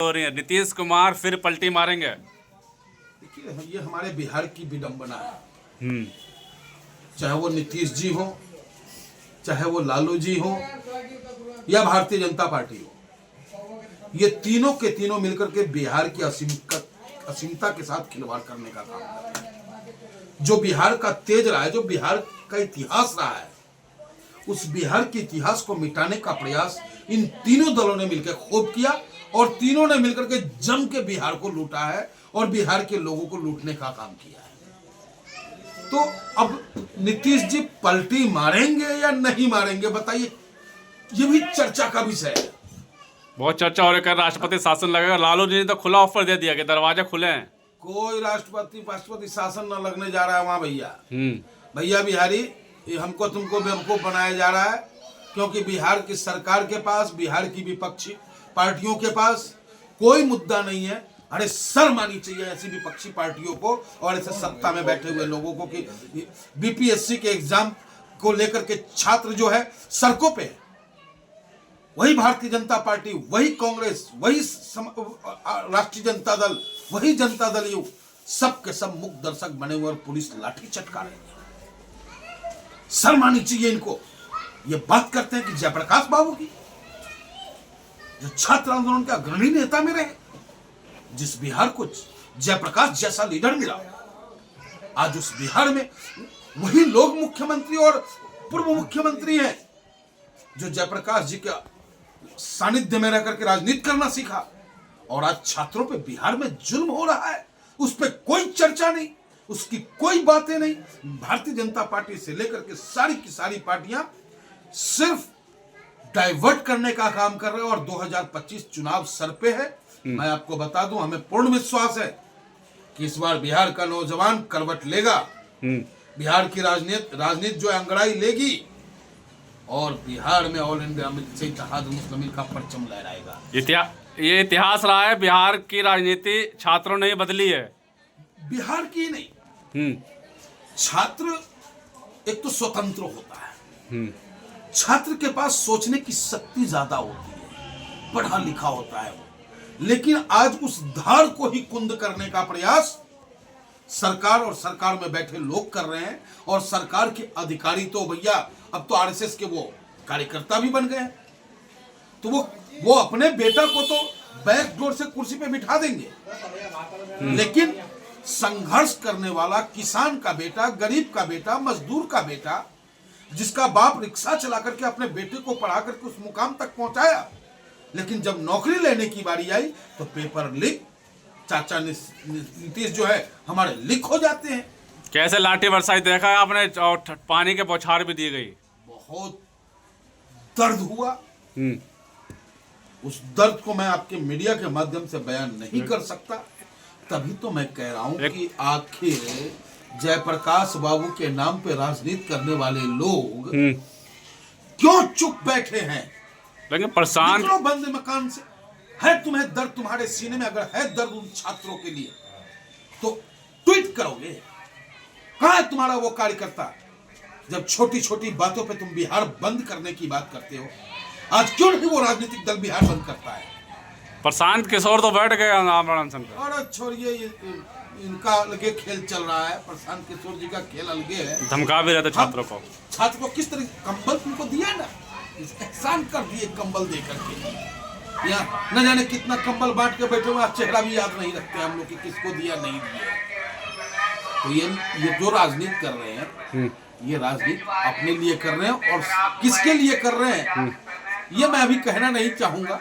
हो रही है, नीतीश कुमार फिर पलटी मारेंगे। देखिए, ये हमारे बिहार की विडंबना है। हम्म। चाहे वो नीतीश जी हो, चाहे वो लालू जी हो, या भारतीय जनता पार्टी हो, ये तीनों के तीनों मिलकर के बिहार की असीमता के साथ खिलवाड़ करने का काम कर रहे हैं। जो बिहार का तेज रहा है, जो बिहार का इतिहास रहा है, उस बिहार के इतिहास को मिटाने का प्रयास इन तीनों दलों ने मिलकर खूब किया और तीनों ने मिलकर के जम के बिहार को लूटा है और बिहार के लोगों को लूटने का काम किया है। तो अब नीतीश जी पलटी मारेंगे या नहीं मारेंगे, बताइए, ये भी चर्चा का विषय है। बहुत चर्चा हो रही है, राष्ट्रपति शासन लगेगा। लालू जी ने तो खुला ऑफर दे दिया कि दरवाजे खुले हैं। कोई राष्ट्रपति शासन न लगने जा रहा है वहां भैया। हम्म। भैया बिहारी, ये हमको तुमको बेवकूफ बनाया जा रहा है, क्योंकि बिहार की सरकार के पास, बिहार की विपक्षी पार्टियों के पास कोई मुद्दा नहीं है। अरे शर्म आनी चाहिए ऐसी विपक्षी पार्टियों को और ऐसे सत्ता में बैठे हुए लोगों को कि बीपीएससी के एग्जाम को लेकर के छात्र जो है सड़कों पे है। वही भारतीय जनता पार्टी, वही कांग्रेस, वही राष्ट्रीय जनता दल, वही जनता दल, यू सब के सब मुख्य दर्शक बने हुए और पुलिस लाठी चटका रही है। शर्म आनी चाहिए इनको। ये बात करते हैं कि जयप्रकाश बाबू की, जो छात्र आंदोलन के अग्रणी नेता में रहे, जिस बिहार को जयप्रकाश जैसा लीडर मिला, आज उस बिहार में वही लोग मुख्यमंत्री और पूर्व मुख्यमंत्री हैं जो जयप्रकाश जी के सानिध्य में रह करके राजनीति करना सीखा। और आज छात्रों पे बिहार में जुल्म हो रहा है, उस पर कोई चर्चा नहीं, उसकी कोई बातें नहीं। भारतीय जनता पार्टी से लेकर के सारी की सारी पार्टियां सिर्फ डाइवर्ट करने का काम कर रहे हैं। और 2025 चुनाव सर पे है। मैं आपको बता दूं, हमें पूर्ण विश्वास है कि इस बार बिहार का नौजवान करवट लेगा, बिहार की राजनीति जो अंगड़ाई लेगी और बिहार में ऑल इंडिया से इत्तेहाद मुस्लिमीन का परचम लहराएगा। ये इतिहास रहा है, बिहार की राजनीति छात्रों ने बदली है। बिहार की नहीं, छात्र एक तो स्वतंत्र होता है, छात्र के पास सोचने की शक्ति ज्यादा होती है, पढ़ा लिखा होता है वो। लेकिन आज उस धार को ही कुंद करने का प्रयास सरकार और सरकार में बैठे लोग कर रहे हैं। और सरकार के अधिकारी तो भैया अब तो आरएसएस के वो कार्यकर्ता भी बन गए हैं। तो वो अपने बेटा को तो बैक डोर से कुर्सी पे बिठा देंगे, लेकिन संघर्ष करने वाला किसान का बेटा, गरीब का बेटा, मजदूर का बेटा, जिसका बाप रिक्शा चला करके अपने बेटे को पढ़ा करके उस मुकाम तक पहुंचाया, लेकिन जब नौकरी लेने की बारी आई तो पेपर लीक, चाचा नीतीश जो है हमारे लीक हो जाते हैं। कैसे लाठी बरसाई देखा है आपने, और पानी के बौछार भी दी गई। बहुत दर्द हुआ। उस दर्द को मैं आपके मीडिया के माध्यम से बयान नहीं कर सकता। तभी तो मैं कह रहा हूं कि आखिर जयप्रकाश बाबू के नाम पे राजनीति करने वाले लोग क्यों चुप बैठे हैं। लेकिन प्रशांत बंद मकान से है, तुम्हें दर्द, तुम्हारे सीने में अगर है दर्द उन छात्रों के लिए तो ट्वीट करोगे। कहां है तुम्हारा वो कार्यकर्ता जब छोटी छोटी बातों पे तुम बिहार बंद करने की बात करते हो? आज क्यों नहीं वो राजनीतिक दल बिहार बंद करता है? प्रशांत किशोर तो बैठ गए अनशन पे। और छोड़िए, इनका अलगे खेल चल रहा है। प्रशांत किशोर जी का खेल अलगे है। धमका भी रहते छात्रों को। छात्र को किस तरह कंबल तुमको दिया ना, एहसान कर दिए कंबल दे करके। या न जाने कितना कंबल बांट के बैठे हुए, चेहरा भी याद नहीं रखते हम लोग कि किसको दिया नहीं दिया। तो ये जो राजनीति कर रहे हैं, ये राजनीति अपने लिए कर रहे हैं। और किसके लिए कर रहे हैं ये मैं अभी कहना नहीं चाहूंगा।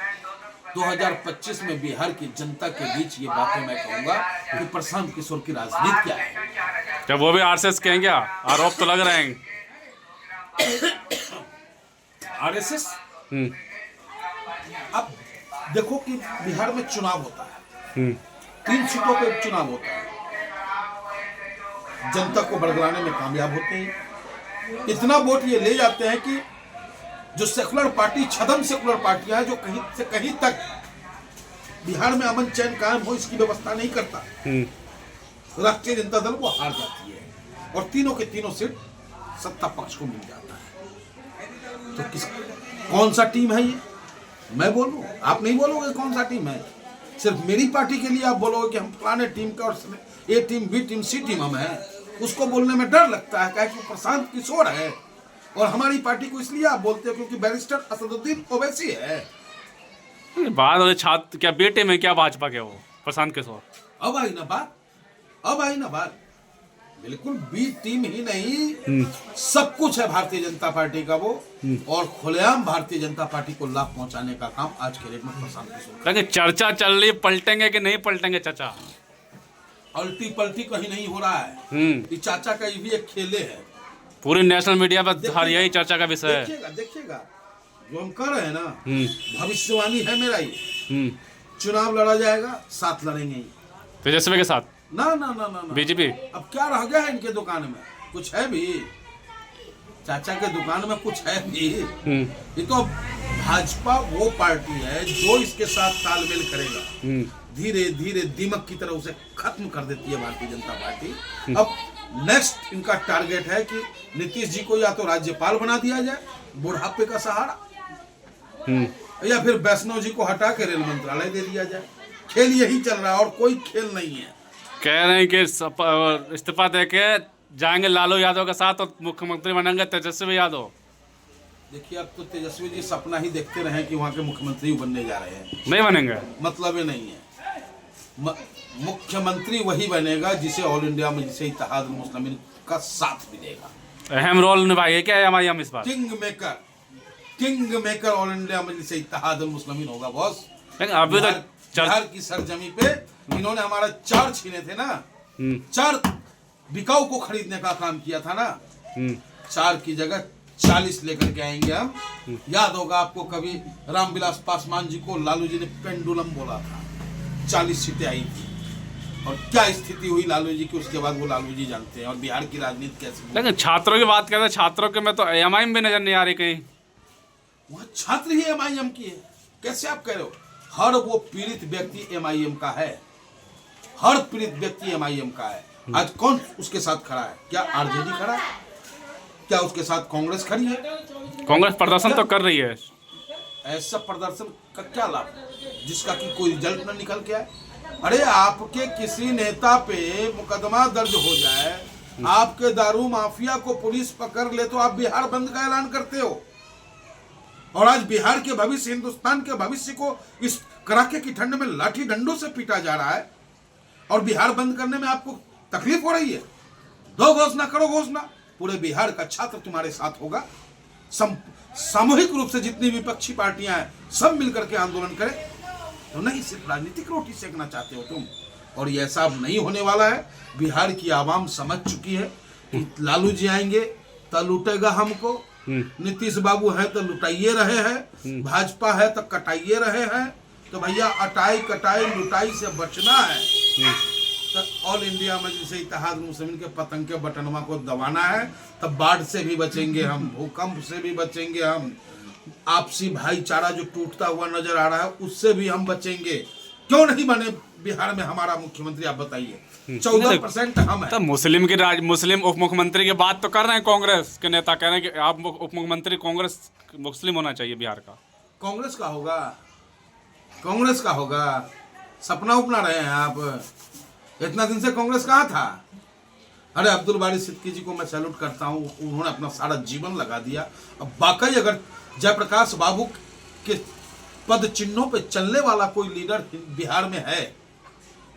2025 में बिहार की जनता के बीच ये बातें मैं कहूंगा कि प्रशांत किशोर की राजनीति क्या है। क्या वो भी आरएसएस के हैं क्या? आरोप तो लग रहे हैं। आरएसएस, अब देखो कि बिहार में चुनाव होता है, 3 सीटों पे चुनाव होता है, जनता को बरगलाने में कामयाब होते हैं। इतना वोट ये ले जाते हैं कि जो सेकुलर पार्टी, छदम सेकुलर पार्टियां जो कहीं से कहीं तक बिहार में अमन चैन कायम हो इसकी व्यवस्था नहीं करता, राष्ट्रीय जनता दल वो हार जाती है और तीनों के तीनों सीट सत्ता पक्ष को मिल जाता है। तो कौन सा टीम है ये? मैं बोलूं, आप नहीं बोलोगे कौन सा टीम है? सिर्फ मेरी पार्टी के लिए आप बोलोगे कि हम फलाने टीम का और ए टीम बी टीम सी टीम हम हैं, उसको बोलने में डर लगता है, क्या कि प्रशांत किशोर है। और हमारी पार्टी को इसलिए आप बोलते हो क्योंकि बैरिस्टर असदुद्दीन ओवैसी है। बात वाले छात्र क्या बेटे में क्या भाजपा के वो प्रशांत किशोर। अब आई ना बात, अब आई ना बात। बिल्कुल बी टीम ही नहीं, सब कुछ है भारतीय जनता पार्टी का वो। और खुलेआम भारतीय जनता पार्टी को लाभ पहुंचाने का काम आज के डेट में प्रशांत किशोर। लेकिन चर्चा चल रही, पलटेंगे कि नहीं पलटेंगे चाचा। अल्टी पल्टी कहीं नहीं हो रहा है। ये चाचा का ये भी एक खेले है, पूरी नेशनल मीडिया पर हर यही चर्चा का विषय है। देखिएगा देखिएगा जो हम कर रहे हैं ना, भविष्यवाणी है मेरा ये। चुनाव लड़ा जाएगा, साथ लड़ेंगे ही तेजस्वी के साथ। ना ना ना ना, ना। बीजेपी अब क्या रह गया है इनके दुकान में, कुछ है भी? चाचा के दुकान में कुछ है भी? ये तो भाजपा वो पार्टी है जो इसके साथ तालमेल करेगा, धीरे धीरे दीमक की तरह उसे खत्म कर देती है भारतीय जनता पार्टी। अब नेक्स्ट इनका टारगेट है कि नीतीश जी को या तो राज्यपाल बना दिया जाए, बुढ़ापे का सहारा, या फिर वैष्णव जी को हटा के रेल मंत्रालय दे दिया जाए। खेल यही चल रहा है और कोई खेल नहीं है। कह रहे हैं कि इस्तीफा देके जाएंगे लालू यादव के साथ और मुख्यमंत्री बनेंगे तेजस्वी यादव। देखिए अब तो तेजस्वी जी सपना ही देखते रहे कि वहाँ के मुख्यमंत्री बनने जा रहे हैं, नहीं बनेंगे, मतलब ही नहीं है। मुख्यमंत्री वही बनेगा जिसे ऑल इंडिया मजलिस इत्तेहादुल मुस्लिमीन का साथ मिलेगा। अहम रोल निभाइए क्या एमआईएम इस बार? किंग मेकर ऑल इंडिया मजलिस इत्तेहादुल मुस्लिमीन होगा बॉस। लेकिन अभी तो बिहार की सरजमी पे इन्होंने हमारा 4 छीने थे ना, 4 बिकाऊ को खरीदने का काम किया था ना, 4 की जगह 40 लेकर के आएंगे हम। याद होगा आपको कभी रामविलास पासवान जी को लालू जी ने पेंडुलम बोला था, 40 सीटें आई थी और क्या स्थिति हुई लालू जी की, उसके बाद वो लालू जी जानते हैं। और बिहार की राजनीति कैसी। लेकिन छात्रों की बात करते हैं, छात्रों के में तो एमआईएम भी नजर नहीं आ रही कहीं। वह छात्र ही एमआईएम की है, कैसे आप कह रहे हो? हर वो पीड़ित व्यक्ति एमआईएम का है, हर पीड़ित व्यक्ति एमआईएम का है। आज कौन उसके साथ खड़ा है? क्या आरजेडी खड़ा है? क्या उसके साथ कांग्रेस खड़ी है? कांग्रेस प्रदर्शन तो कर रही है। ऐसा प्रदर्शन का क्या लाभ जिसका कि कोई रिजल्ट न निकल के आए? अरे आपके किसी नेता पे मुकदमा दर्ज हो जाए, आपके दारू माफिया को पुलिस पकड़ ले तो आप बिहार बंद का ऐलान करते हो। और आज बिहार के भविष्य, हिंदुस्तान के भविष्य को इस कड़ाके की ठंड में लाठी डंडों से पीटा जा रहा है और बिहार बंद करने में आपको तकलीफ हो रही है। दो घोषणा करो, घोषणा पूरे बिहार का छात्र तुम्हारे साथ होगा। सामूहिक रूप से जितनी विपक्षी पार्टियां हैं सब मिलकर के आंदोलन करें। तो नहीं, सिर्फ राजनीतिक रोटी सेकना चाहते हो तुम, और ये ऐसा अब नहीं होने वाला है। बिहार की आवाम समझ चुकी है कि लालू जी आएंगे तो लूटेगा हमको, नीतीश बाबू है तो लुटाइए रहे हैं, भाजपा है तो कटाइए रहे हैं। तो भैया अटाई कटाई लुटाई से बचना है तो ऑल इंडिया मजलिस इत्तेहादुल मुस्लिमीन के पतंग के बटनवा को दबाना है। तब बाढ़ से भी बचेंगे हम, भूकंप से भी बचेंगे हम, आपसी भाईचारा जो टूटता हुआ नजर आ रहा है उससे भी हम बचेंगे। क्यों नहीं बने बिहार में हमारा मुख्यमंत्री? आप बताइए। 14% हम हैं। तो मुस्लिम उप मुख्यमंत्री की बात तो कर रहे हैं, कांग्रेस के नेता कह रहे हैं कि आप उप मुख्यमंत्री कांग्रेस मुस्लिम होना चाहिए बिहार का। कांग्रेस का होगा, कांग्रेस का होगा, सपना उपना रहे हैं आप। इतना दिन से कांग्रेस कहाँ था? अरे अब्दुल बारी सिद्दीकी जी को मैं सैल्यूट करता हूँ, उन्होंने अपना सारा जीवन लगा दिया। अब वाकई अगर जयप्रकाश बाबू के पद चिन्हों पे चलने वाला कोई लीडर बिहार में है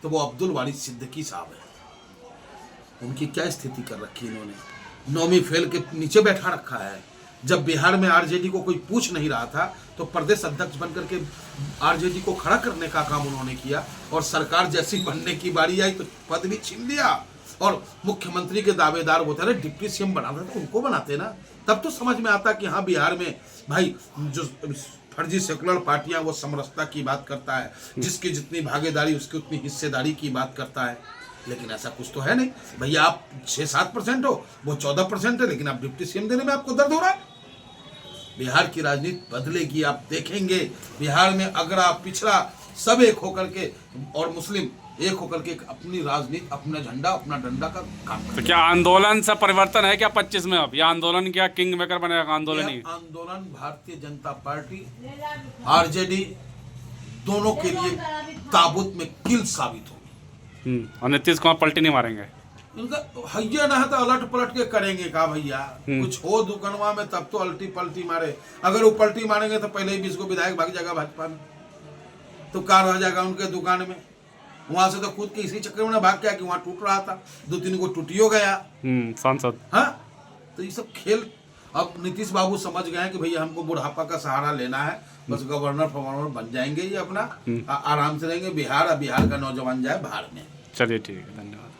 तो वो अब्दुल बारी सिद्दीकी साहब है। उनकी क्या स्थिति कर रखी इन्होंने, 9वीं फेल के नीचे बैठा रखा है। जब बिहार में आरजेडी को कोई पूछ नहीं रहा था तो प्रदेश अध्यक्ष बनकर के आरजेडी को खड़ा करने का काम उन्होंने किया, और सरकार जैसी बनने की बारी आई तो पद भी छीन लिया। और मुख्यमंत्री के दावेदार वो थे, डिप्टी सीएम बनाते तो उनको बनाते ना, तब तो समझ में आता कि हाँ बिहार में भाई जो फर्जी सेकुलर पार्टियां वो समरसता की बात करता है, जिसकी जितनी भागीदारी उसकी उतनी हिस्सेदारी की बात करता है। लेकिन ऐसा कुछ तो है नहीं भैया, आप 6-7% हो, वो 14% है, लेकिन आप डिप्टी सीएम देने में आपको दर्द हो रहा है। बिहार की राजनीति बदलेगी, आप देखेंगे। बिहार में अगर आप पिछड़ा सब एक होकर के और मुस्लिम एक होकर के अपनी राजनीति, अपना झंडा, अपना डंडा का काम तो क्या आंदोलन से परिवर्तन है क्या 25 में? अब यह आंदोलन क्या किंग मेकर बनेगा? आंदोलन ही आंदोलन भारतीय जनता पार्टी, आरजेडी दोनों के लिए ताबूत में किल साबित होगी। और नीतीश कुमार पलटी नहीं मारेंगे। इनका हैया ना है तो अलट पलट के करेंगे का भैया, कुछ हो दुकनवा में तब तो अल्टी पलटी मारे। अगर वो पलटी मारेंगे तो पहले ही 20 को विधायक भाग जाएगा भाजपा में, तो कार रह जाएगा उनके दुकान में। वहां से तो खुद के इसी चक्कर में भाग गया कि वहां टूट रहा था, 2-3 को टूटियो गया सांसद। हाँ, तो ये सब खेल अब नीतीश बाबू समझ गए हैं कि भैया हमको बुढ़ापा का सहारा लेना है, बस गवर्नर फवर्नर बन जाएंगे ये अपना आराम से रहेंगे। बिहार का नौजवान जाए बाहर में। चलिए ठीक है, धन्यवाद।